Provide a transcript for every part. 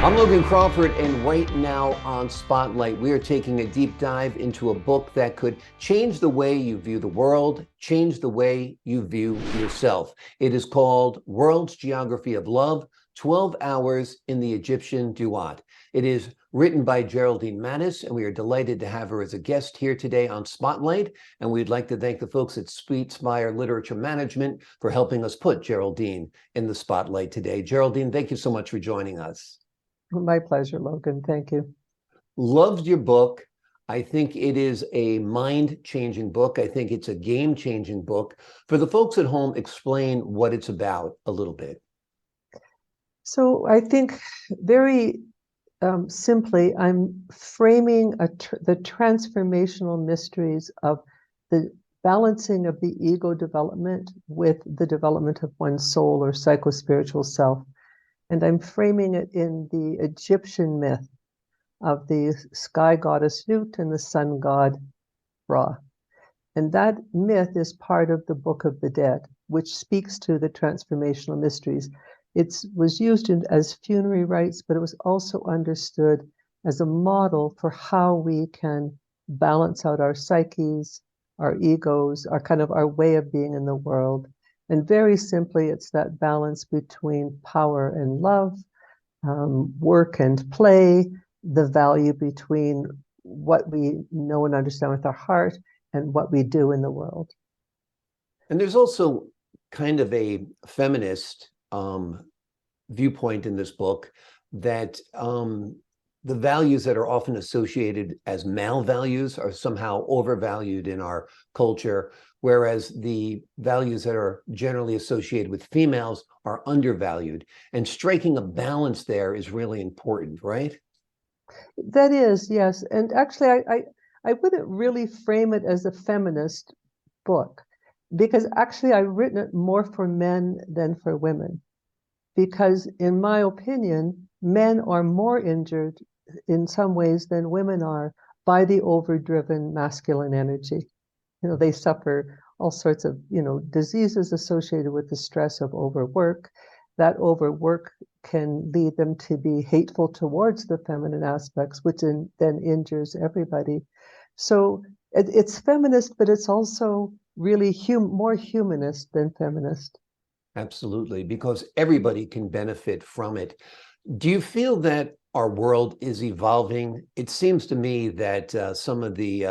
I'm Logan Crawford, and right now on Spotlight, we are taking a deep dive into a book that could change the way you view the world, change the way you view yourself. It is called World's Geography of Love, 12 Hours in the Egyptian Duat. It is written by Geraldine Matus, and we are delighted to have her as a guest here today on Spotlight. And we'd like to thank the folks at Sweet Spire Literature Management for helping us put Geraldine in the spotlight today. Geraldine, thank you so much for joining us. My pleasure, Logan. Thank you. Loved your book. I think it is a mind-changing book. I think it's a game-changing book. For the folks at home, explain what it's about a little bit. So I think very simply, I'm framing the transformational mysteries of the balancing of the ego development with the development of one's soul or psychospiritual self. And I'm framing it in the Egyptian myth of the sky goddess Nut and the sun god Ra. And that myth is part of the Book of the Dead, which speaks to the transformational mysteries. It was used as funerary rites, but it was also understood as a model for how we can balance out our psyches, our egos, our way of being in the world. And very simply, it's that balance between power and love, work and play, the value between what we know and understand with our heart and what we do in the world. And there's also kind of a feminist viewpoint in this book that the values that are often associated as male values are somehow overvalued in our culture, whereas the values that are generally associated with females are undervalued. And striking a balance there is really important, right? That is, yes. And actually, I wouldn't really frame it as a feminist book, because actually I've written it more for men than for women. Because in my opinion, men are more injured in some ways than women are by the overdriven masculine energy. They suffer all sorts of, diseases associated with the stress of overwork. That overwork can lead them to be hateful towards the feminine aspects, which then injures everybody. So it's feminist, but it's also really more humanist than feminist. Absolutely, because everybody can benefit from it. Do you feel that our world is evolving? It seems to me that some of the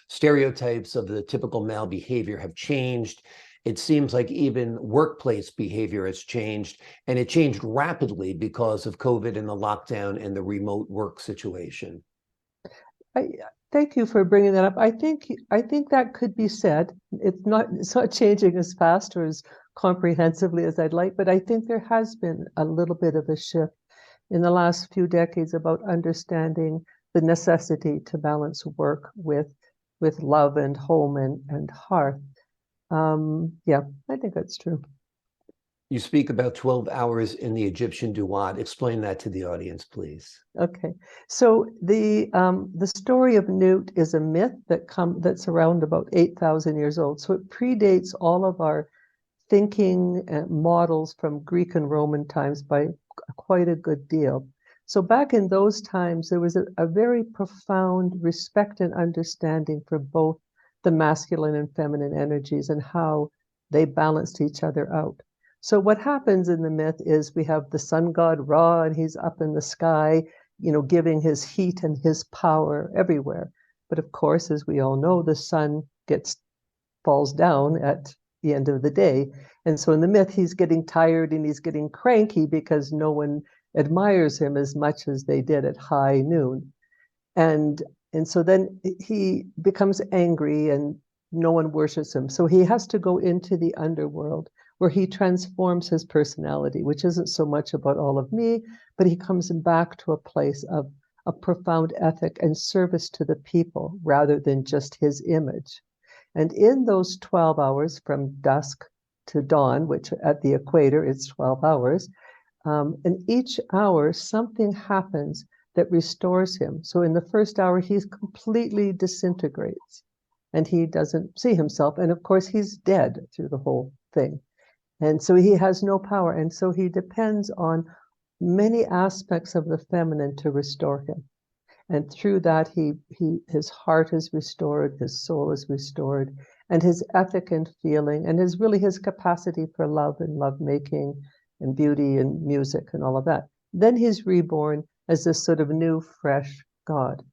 stereotypes of the typical male behavior have changed. It seems like even workplace behavior has changed, and it changed rapidly because of COVID and the lockdown and the remote work situation. I thank you for bringing that up. I think that could be said. It's not changing as fast or as comprehensively as I'd like, but I think there has been a little bit of a shift in the last few decades about understanding the necessity to balance work with love and home and hearth. Yeah, I think that's true. You speak about 12 hours in the Egyptian Duat. Explain that to the audience, please. Okay, so the story of Newt is a myth that's around about 8,000 years old. So it predates all of our thinking models from Greek and Roman times by quite a good deal. So back in those times, there was a very profound respect and understanding for both the masculine and feminine energies and how they balanced each other out. So what happens in the myth is we have the sun god Ra, and he's up in the sky, giving his heat and his power everywhere. But of course, as we all know, the sun falls down at the end of the day. And so in the myth, he's getting tired and he's getting cranky because no one admires him as much as they did at high noon. And so then he becomes angry and no one worships him. So he has to go into the underworld where he transforms his personality, which isn't so much about all of me, but he comes back to a place of a profound ethic and service to the people rather than just his image. And in those 12 hours from dusk to dawn, which at the equator is 12 hours, in each hour, something happens that restores him. So in the first hour, he completely disintegrates and he doesn't see himself. And of course, he's dead through the whole thing. And so he has no power. And so he depends on many aspects of the feminine to restore him. And through that, his heart is restored, his soul is restored, and his ethic and feeling, and his capacity for love and lovemaking and beauty and music and all of that. Then he's reborn as this sort of new, fresh God.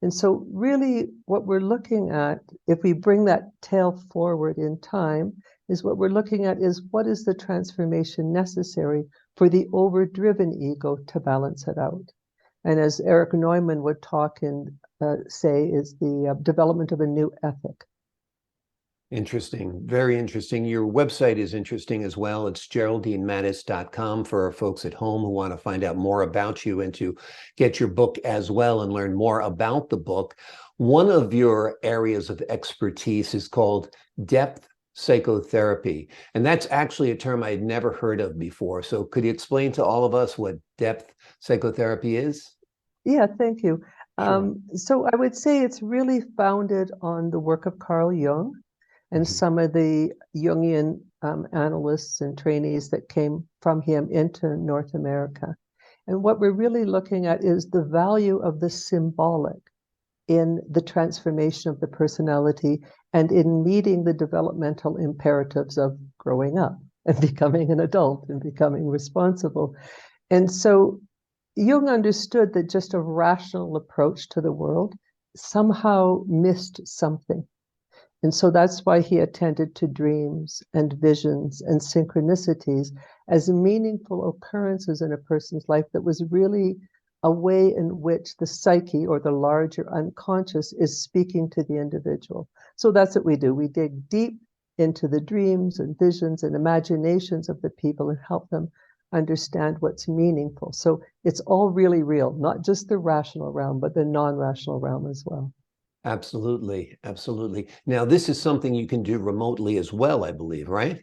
And so really what we're looking at, if we bring that tale forward in time, is what we're looking at is what is the transformation necessary for the overdriven ego to balance it out. And as Eric Neumann would talk and say, is the development of a new ethic. Interesting. Very interesting. Your website is interesting as well. It's GeraldineMatus.com for our folks at home who want to find out more about you and to get your book as well and learn more about the book. One of your areas of expertise is called Depth Psychotherapy. And that's actually a term I'd never heard of before. So could you explain to all of us what Depth Psychotherapy is? Yeah, thank you. Sure. So I would say it's really founded on the work of Carl Jung and some of the Jungian analysts and trainees that came from him into North America. And what we're really looking at is the value of the symbolic in the transformation of the personality and in meeting the developmental imperatives of growing up and becoming an adult and becoming responsible. And so Jung understood that just a rational approach to the world somehow missed something. And so that's why he attended to dreams and visions and synchronicities as meaningful occurrences in a person's life that was really a way in which the psyche or the larger unconscious is speaking to the individual. So that's what we do. We dig deep into the dreams and visions and imaginations of the people and help them understand what's meaningful. So it's all really real, not just the rational realm, but the non-rational realm as well. Absolutely. Absolutely. Now, this is something you can do remotely as well, I believe, right?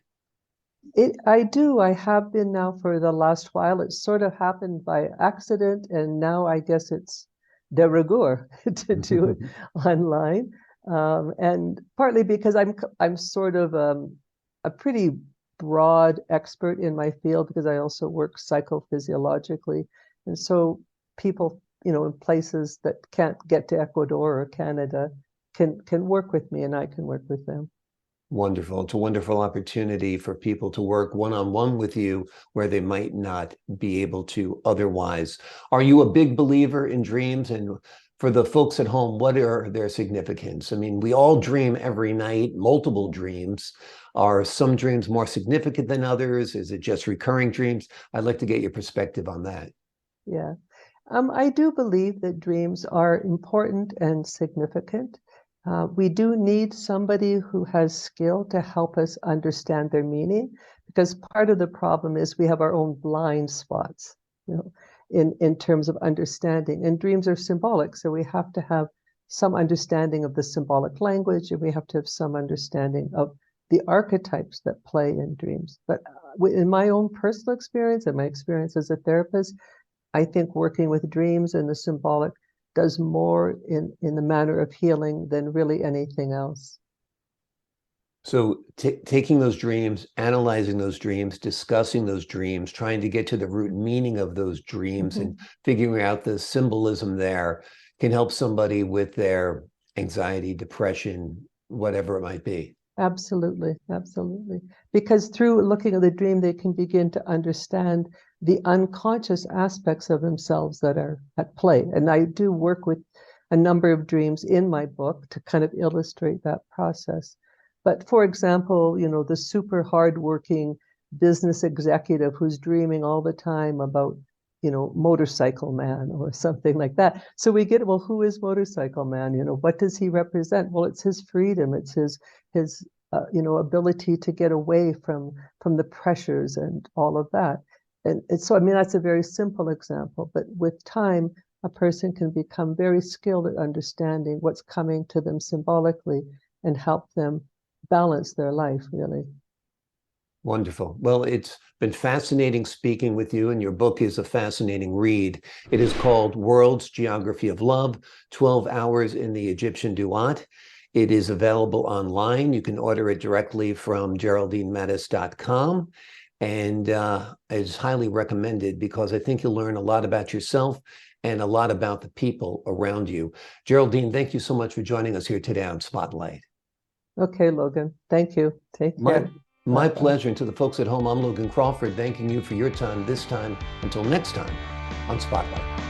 I do. I have been now for the last while. It sort of happened by accident, and now I guess it's de rigueur to do it online. And partly because I'm sort of a pretty broad expert in my field because I also work psychophysiologically, and so people, in places that can't get to Ecuador or Canada can work with me, and I can work with them. Wonderful. It's a wonderful opportunity for people to work one-on-one with you where they might not be able to otherwise. Are you a big believer in dreams? And for the folks at home, what are their significance? I mean, we all dream every night, multiple dreams. Are some dreams more significant than others? Is it just recurring dreams? I'd like to get your perspective on that. Yeah. I do believe that dreams are important and significant. We do need somebody who has skill to help us understand their meaning, because part of the problem is we have our own blind spots, in terms of understanding. And dreams are symbolic, so we have to have some understanding of the symbolic language, and we have to have some understanding of the archetypes that play in dreams. But in my own personal experience and my experience as a therapist, I think working with dreams and the symbolic does more in the manner of healing than really anything else. So taking those dreams, analyzing those dreams, discussing those dreams, trying to get to the root meaning of those dreams and figuring out the symbolism there can help somebody with their anxiety, depression, whatever it might be. Absolutely, absolutely. Because through looking at the dream, they can begin to understand the unconscious aspects of themselves that are at play. And I do work with a number of dreams in my book to kind of illustrate that process. But for example, the super hardworking business executive who's dreaming all the time about, motorcycle man or something like that. So we get, well, who is motorcycle man? What does he represent? Well, it's his freedom. It's his ability to get away from the pressures and all of that. And so, I mean, that's a very simple example, but with time, a person can become very skilled at understanding what's coming to them symbolically and help them balance their life, really. Wonderful. Well, it's been fascinating speaking with you, and your book is a fascinating read. It is called World's Geography of Love, 12 Hours in the Egyptian Duat. It is available online. You can order it directly from GeraldineMatus.com. and is highly recommended because I think you'll learn a lot about yourself and a lot about the people around you. Geraldine, thank you so much for joining us here today on Spotlight. Okay, Logan. Thank you. Take My, care. my Bye-bye. pleasure. And to the folks at home, I'm Logan Crawford, thanking you for your time this time. Until next time on Spotlight.